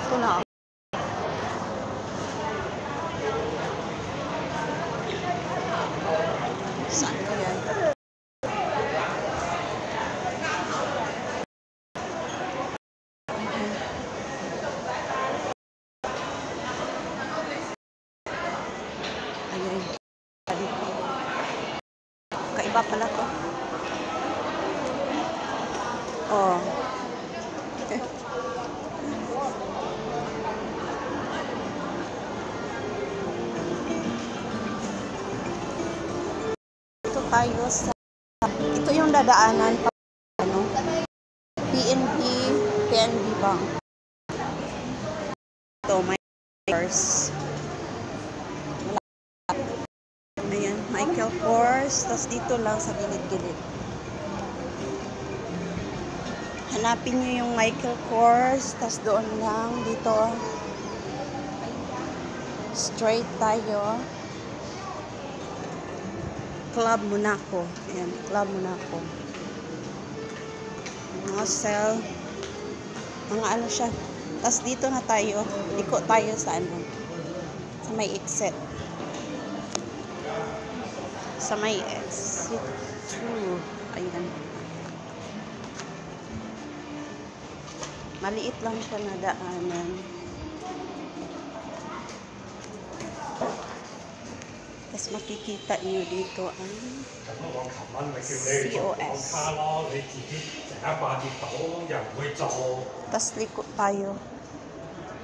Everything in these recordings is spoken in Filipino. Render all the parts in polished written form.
Ito na. Saan ko yan? Ayan. Kaiba pala to. Oh. Ito tayo sa ito yung dadaanan pa ano PNB Bank. Ito may Kors. Ayan, Michael Kors. Tapos dito lang sa gilid-gilid. Hanapin nyo yung Michael Kors. Tapos doon lang dito. Straight tayo. Club Monaco. Ayan, Club Monaco. Mga sell. Mga ano siya. Tapos dito na tayo. Liko tayo sa ano. Sa may exit. Sa may exit 2. Ayan. Maliit lang siya na daanan. Tapos makikita nyo dito ang COS. Tapos liko tayo.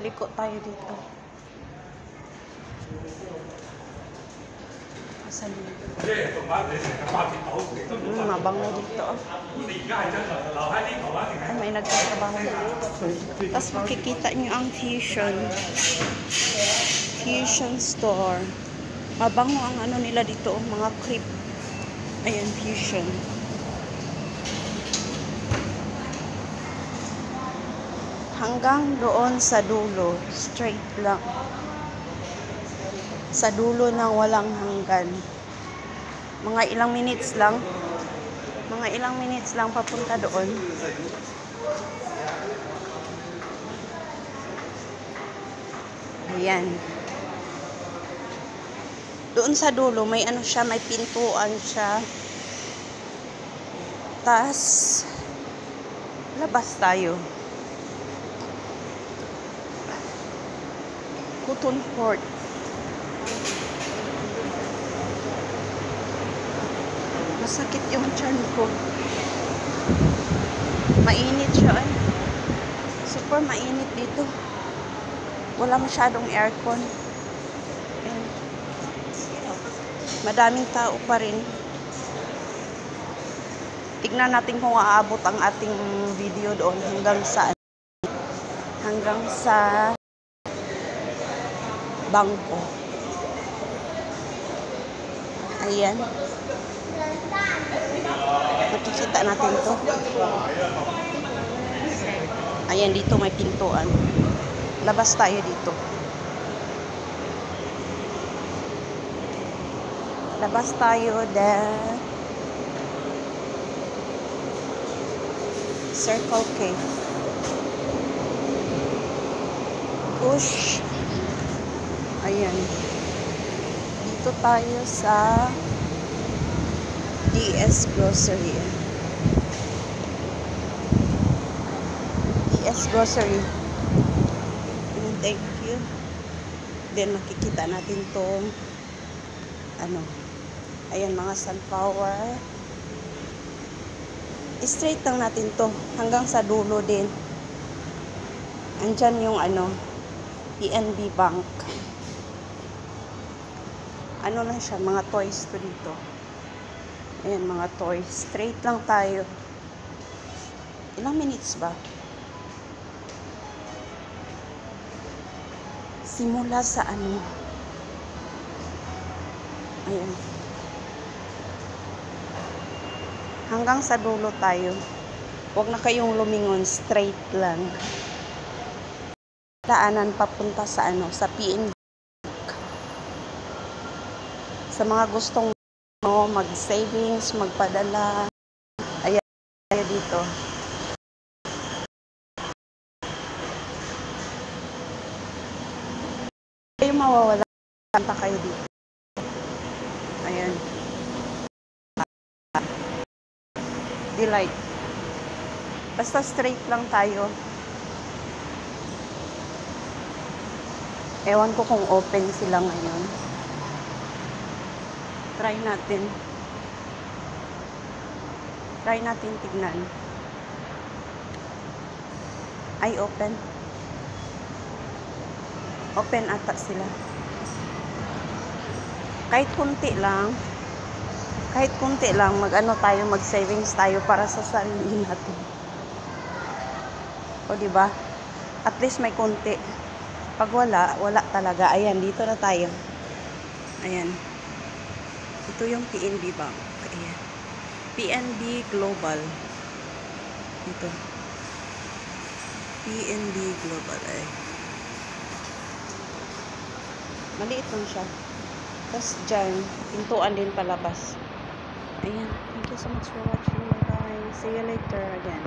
Liko tayo dito. Asan yun? Mabango dito. Ay, may nagtatrabaho dito. Tapos makikita nyo ang Fusion Store. Mabango ang ano nila dito, mga crepe. Ayan, Fusion. Hanggang doon sa dulo, straight lang. Sa dulo ng walang hanggan. Mga ilang minutes lang. Mga ilang minutes lang papunta doon. Ayan. Doon sa dulo, may ano siya, may pintuan siya. Tas, labas tayo. Cotton Port. Masakit yung tiyan ko. Mainit siya eh. Super mainit dito. Wala masyadong aircon. Ayan. Madaming tao pa rin. Tignan natin kung aabot ang ating video doon hanggang sa bangko. Ayan. Makikita natin to. Ayan, dito may pintuan. Labas tayo dito. Labas tayo then Circle K. Push. Ayan. Dito tayo sa DS Grocery. DS Grocery. Thank you. Then makikita natin tong ano. Ayan, mga sunflower. Straight lang natin to hanggang sa dulo din. Andyan yung ano, PNB Bank. Ano na siya, mga toys to dito. Ayan, mga toys. Straight lang tayo. Ilang minutes ba? Simula sa ano. Ayan. Hanggang sa dulo tayo. Huwag na kayong lumingon. Straight lang. Daanan papunta sa ano, sa PNB. Sa mga gustong mag-savings, magpadala. Ayan tayo dito. mawawala. Kanta kayo dito. Ayan. Delight. Basta straight lang tayo. Ewan ko kung open sila ngayon. Try natin. Try natin tignan. Ay, open. Open ata sila. Kahit kunti lang, mag-ano tayo, mag-savings tayo para sa sarili natin. O, diba? At least may kunti. Pag wala, wala talaga. Ayan, dito na tayo. Ayan. Ito yung PNB Bank. Ayan. PNB Global. Ito. PNB Global. Ay. Maliit lang siya. Tapos dyan, pintuan din palabas. Ayan. Thank you so much for watching, guys. See you later again.